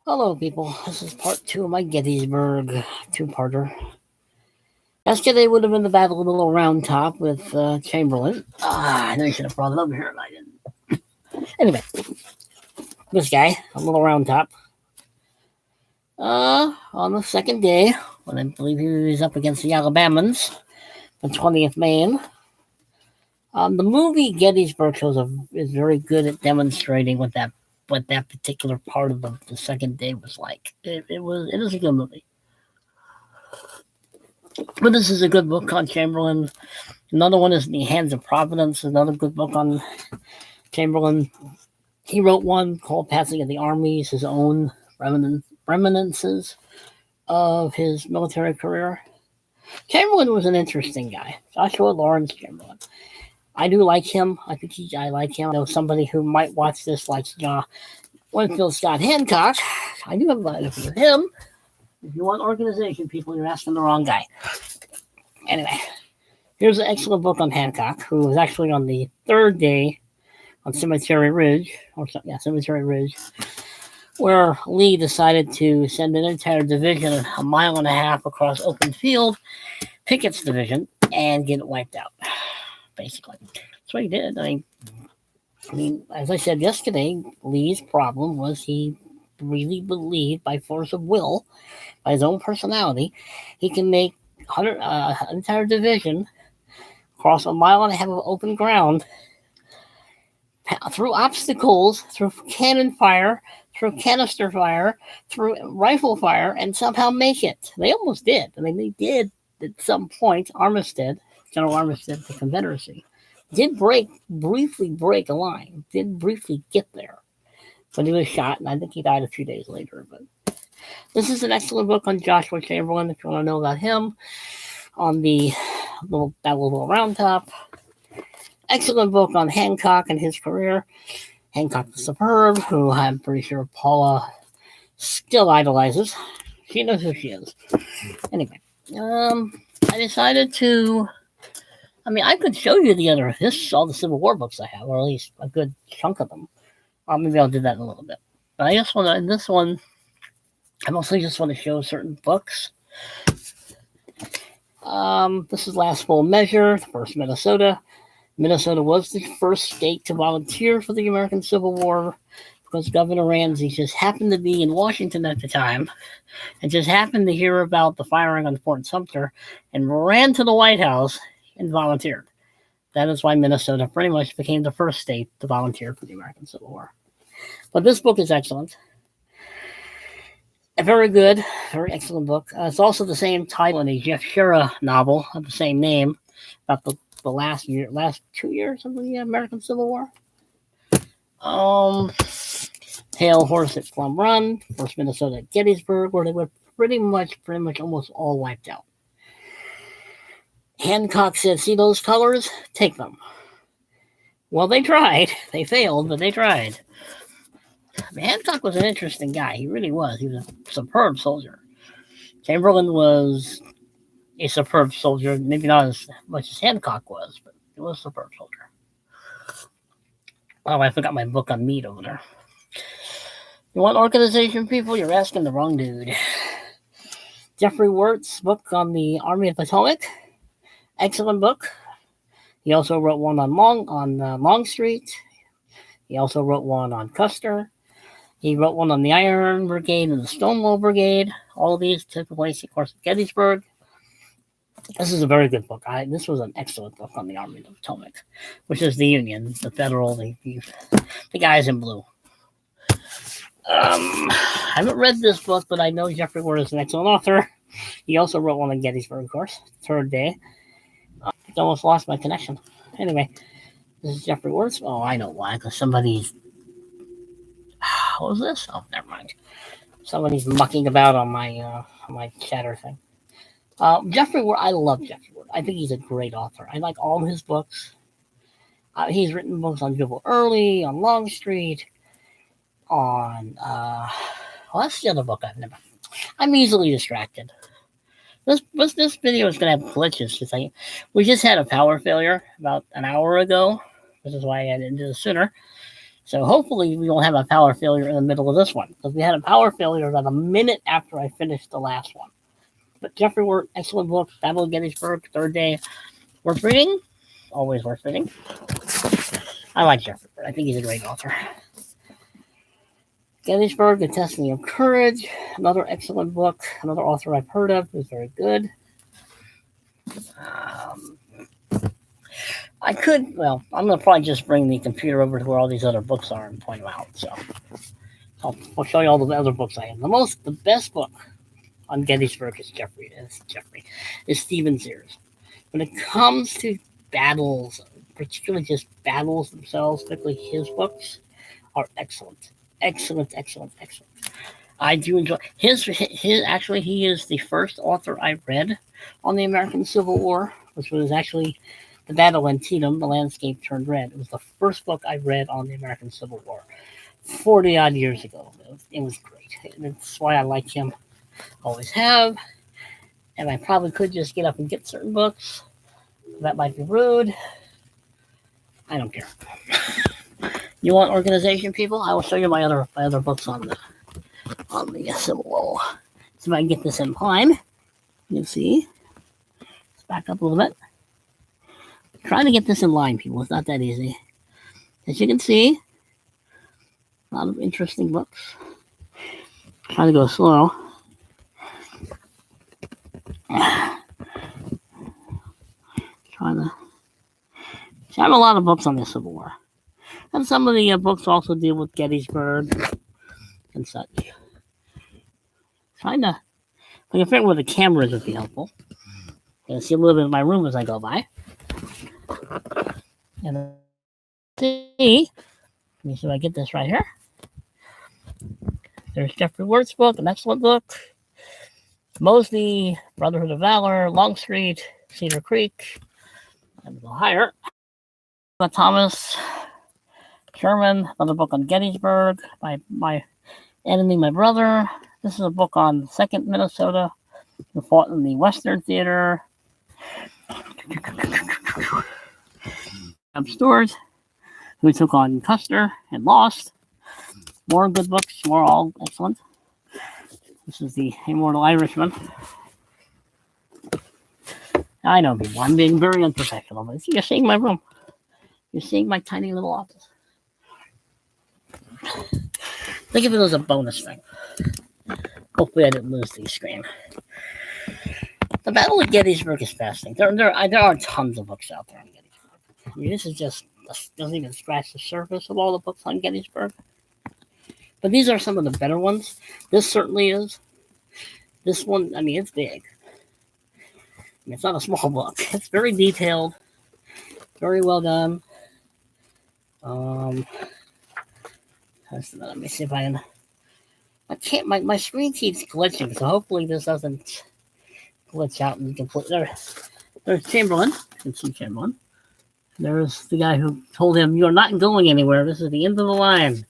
Hello, people. This is part two of my Gettysburg two-parter. Yesterday would have been the Battle of the Little Round Top with Chamberlain. I know you should have brought it over here, and I didn't. Anyway, this guy, a Little Round Top, on the second day, when I believe he was up against the Alabamans, the 20th Maine. The movie Gettysburg is very good at demonstrating what that particular part of the second day was like. It is a good movie. But this is a good book on Chamberlain. Another one is In the Hands of Providence, another good book on Chamberlain. He wrote one called Passing of the Armies, his own reminiscences of his military career. Chamberlain was an interesting guy. Joshua Lawrence Chamberlain. I do like him. I like him. I know somebody who might watch this likes Winfield Scott Hancock. I do have a lot of him. If you want organization people, you're asking the wrong guy. Anyway, here's an excellent book on Hancock, who was actually on the third day on Cemetery Ridge, where Lee decided to send an entire division a mile and a half across open field, Pickett's division, and get it wiped out. Basically, that's what he did. I mean, as I said yesterday, Lee's problem was he really believed by force of will, by his own personality, he can make an entire division cross a mile and a half of open ground through obstacles, through cannon fire, through canister fire, through rifle fire, and somehow make it. They almost did. I mean, they did at some point. General Armistead, the Confederacy, did briefly break a line, did briefly get there. But he was shot, and I think he died a few days later. But this is an excellent book on Joshua Chamberlain, if you want to know about him, on the Battle of the Little Round Top. Excellent book on Hancock and his career. Hancock the Superb, who I'm pretty sure Paula still idolizes. She knows who she is. Anyway, I decided to... I could show you all the Civil War books I have, or at least a good chunk of them. Maybe I'll do that in a little bit. But in this one, I mostly just want to show certain books. This is Last Full Measure, first Minnesota. Minnesota was the first state to volunteer for the American Civil War because Governor Ramsey just happened to be in Washington at the time and just happened to hear about the firing on Fort Sumter and ran to the White House and volunteered. That is why Minnesota pretty much became the first state to volunteer for the American Civil War. But this book is excellent. A very good, very excellent book. It's also the same title in a Jeff Shera novel of the same name about the last 2 years of the American Civil War. Pale Horse at Plum Run, First Minnesota at Gettysburg, where they were pretty much almost all wiped out. Hancock said, "See those colors? Take them." Well, they tried. They failed, but they tried. Hancock was an interesting guy. He really was. He was a superb soldier. Chamberlain was a superb soldier. Maybe not as much as Hancock was, but he was a superb soldier. Oh, I forgot my book on meat over there. You want organization, people? You're asking the wrong dude. Jeffrey Wirt's book on the Army of the Potomac. Excellent book. He also wrote one on Longstreet. He also wrote one on Custer. He wrote one on the Iron Brigade and the Stonewall Brigade. All of these took place, of course, at Gettysburg. This is a very good book. This was an excellent book on the Army of the Potomac, which is the Union, the Federal, the guys in blue. I haven't read this book, but I know Jeffrey Wirt is an excellent author. He also wrote one on Gettysburg, of course, third day. I almost lost my connection. Anyway, this is Jeffrey Wirtz. Oh, I know why, because somebody's... What was this? Oh, never mind. Somebody's mucking about on my chatter thing. Jeffrey Wirt, I love Jeffrey Wirt. I think he's a great author. I like all his books. He's written books on Jubal Early, on Longstreet, on... that's the other book I've never... I'm easily distracted. This video is going to have glitches. We just had a power failure about an hour ago. This is why I didn't do it sooner. So hopefully we don't have a power failure in the middle of this one, because we had a power failure about a minute after I finished the last one. But Jeffrey Wirt, excellent book. Battle of Gettysburg, third day. Worth reading. Always worth reading. I like Jeffrey Wirt. I think he's a great author. Gerrysburg, The Testing of Courage. Another excellent book. Another author I've heard of who's very good. I'm going to probably just bring the computer over to where all these other books are and point them out. So I'll show you all the other books I have. The best book on Gettysburg is Stephen Sears. When it comes to battles, particularly just battles themselves, particularly his books, are excellent. Excellent. I do enjoy his. Actually, he is the first author I read on the American Civil War, which was actually The Battle of Antietam, The Landscape Turned Red. It was the first book I read on the American Civil War 40 odd years ago. It was great. And that's why I like him. Always have. And I probably could just get up and get certain books. That might be rude. I don't care. You want organization, people? I will show you my other books on the Civil War. See if I can get this in time. You can see. Let's back up a little bit. Trying to get this in line, people. It's not that easy. As you can see, a lot of interesting books. Trying to go slow. I have a lot of books on the Civil War. And some of the books also deal with Gettysburg and such. Trying to, if I can figure out where the cameras would be helpful. You can see a little bit of my room as I go by. And see, let me see if I get this right here. There's Jeffrey Wirt's book, an excellent book. Mosby, Brotherhood of Valor, Longstreet, Cedar Creek. And go higher. Thomas Sherman, another book on Gettysburg by my enemy, my brother. This is a book on 2nd Minnesota, who fought in the Western Theater. Stewart, who took on Custer and lost. More good books, more all excellent. This is the Immortal Irishman. I know, people, I'm being very unprofessional, but you're seeing my room. You're seeing my tiny little office. Think of it as a bonus thing. Hopefully I didn't lose the screen. The Battle of Gettysburg is fascinating. There are tons of books out there on Gettysburg. I mean, this is just doesn't even scratch the surface of all the books on Gettysburg. But these are some of the better ones. This certainly is. This one, I mean, it's big. I mean, it's not a small book. It's very detailed, very well done. Let me see if I can. I can't. My screen keeps glitching, so hopefully this doesn't glitch out and completely. There's Chamberlain. You can see Chamberlain. There's the guy who told him, "You're not going anywhere. This is the end of the line.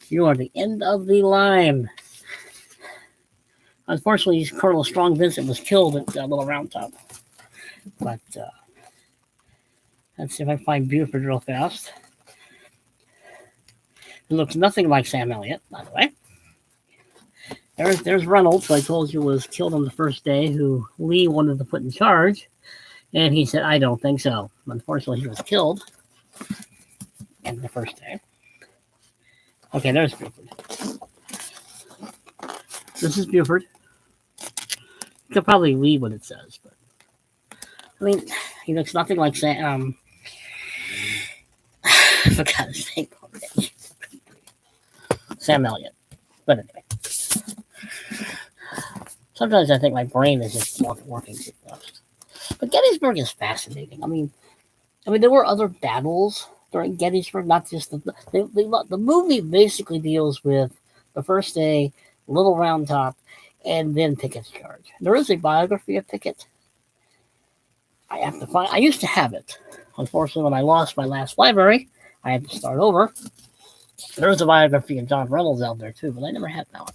You are the end of the line." Unfortunately, Colonel Strong Vincent was killed at Little Round Top. But let's see if I can find Buford real fast. It looks nothing like Sam Elliott, by the way. There's Reynolds, who I told you was killed on the first day, who Lee wanted to put in charge. And he said, "I don't think so." Unfortunately, he was killed in the first day. Okay, there's Buford. This is Buford. You could probably read what it says, but I mean, he looks nothing like Sam. I forgot his name already. Sam Elliott. But anyway. Sometimes I think my brain is just working too fast. But Gettysburg is fascinating. I mean, there were other battles during Gettysburg, not just the movie basically deals with the first day, Little Round Top, and then Pickett's charge. There is a biography of Pickett. I used to have it. Unfortunately, when I lost my last library, I had to start over. There was a biography of John Reynolds out there too, but I never had that one.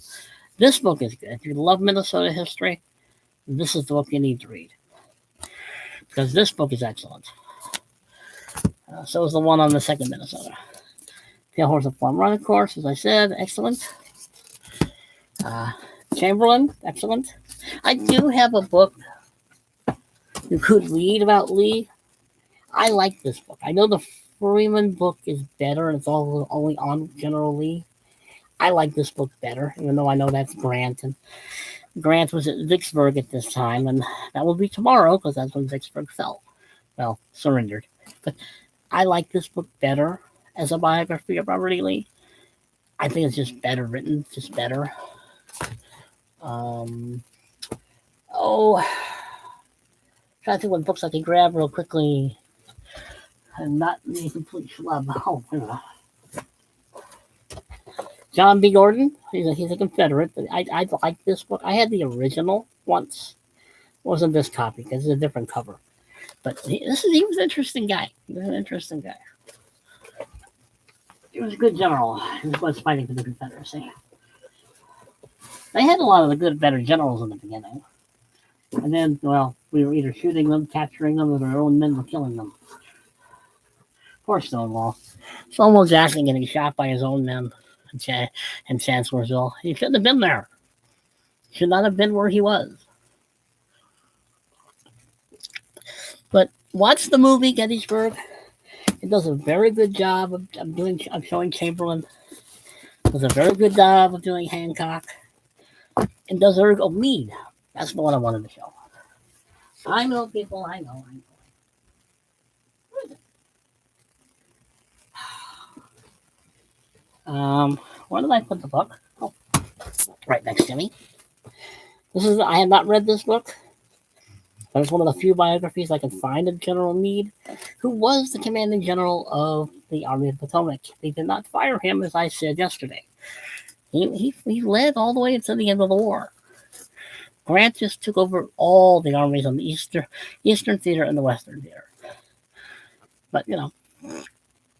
This book is good. If you love Minnesota history, this is the book you need to read. Because this book is excellent. So is the one on the 2nd Minnesota. Pale Horse of Plum Run, of course, as I said, excellent. Chamberlain, excellent. I do have a book you could read about Lee. I like this book. I know the Freeman book is better and it's all only on General Lee. I like this book better, even though I know that's Grant. And Grant was at Vicksburg at this time, and that will be tomorrow because that's when Vicksburg fell. Well, surrendered. But I like this book better as a biography of Robert E. Lee. I think it's just better written, just better. Trying to think what books I can grab real quickly and not be a complete schlub. John B. Gordon, he's a Confederate. I like this book. I had the original once. It wasn't this copy because it's a different cover. But he was an interesting guy. He was an interesting guy. He was a good general. He was fighting for the Confederacy. They had a lot of the good, better generals in the beginning. And then, well, we were either shooting them, capturing them, or their own men were killing them. Poor Stonewall. Stonewall Jackson getting shot by his own men in Chancellorsville. He shouldn't have been there. He should not have been where he was. But watch the movie Gettysburg. It does a very good job of showing Chamberlain. It does a very good job of doing Hancock. It does Meade. That's the one I wanted to show. I know, people. I know. Where did I put the book? Oh, right next to me. I have not read this book, but it's one of the few biographies I can find of General Meade, who was the commanding general of the Army of the Potomac. They did not fire him, as I said yesterday. He led all the way until the end of the war. Grant just took over all the armies on the Eastern Theater and the Western Theater. But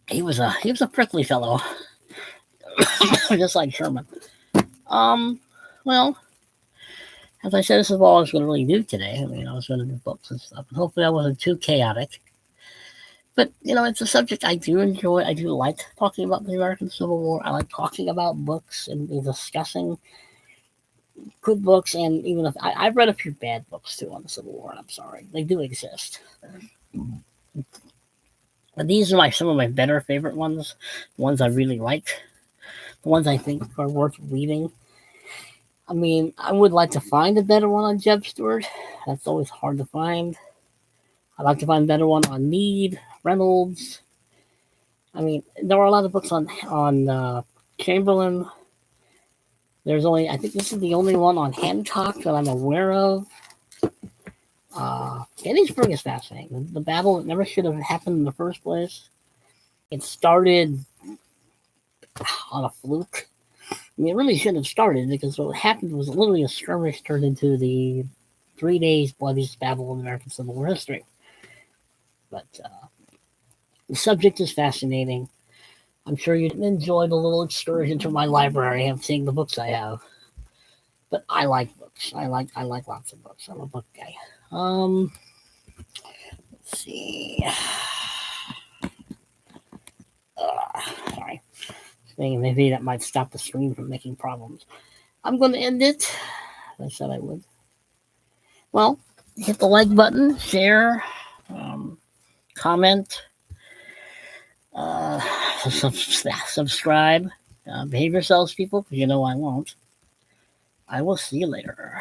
he was a prickly fellow, just like Sherman. Well, as I said, this is all I was going to really do today. I mean, I was going to do books and stuff, and hopefully I wasn't too chaotic. But it's a subject I do enjoy. I do like talking about the American Civil War. I like talking about books and discussing good books, and even if I've read a few bad books too on the Civil War, and I'm sorry, they do exist. But these are some of my better favorite ones, the ones I really like, the ones I think are worth reading. I mean, I would like to find a better one on Jeb Stuart. That's always hard to find. I'd like to find a better one on Meade, Reynolds. I mean, there were a lot of books on Chamberlain. I think this is the only one on Hancock that I'm aware of. Gettysburg is fascinating. The battle that never should have happened in the first place. It started on a fluke. I mean, it really shouldn't have started because what happened was literally a skirmish turned into the 3 days bloodiest battle in American Civil War history. But the subject is fascinating. I'm sure you'd enjoy the little excursion to my library of seeing the books I have. But I like books. I like lots of books. I'm a book guy. Let's see. Sorry. Maybe that might stop the screen from making problems. I'm going to end it. I said I would. Well, hit the like button, share, comment. Subscribe. Behave yourselves, people, because I won't. I will see you later.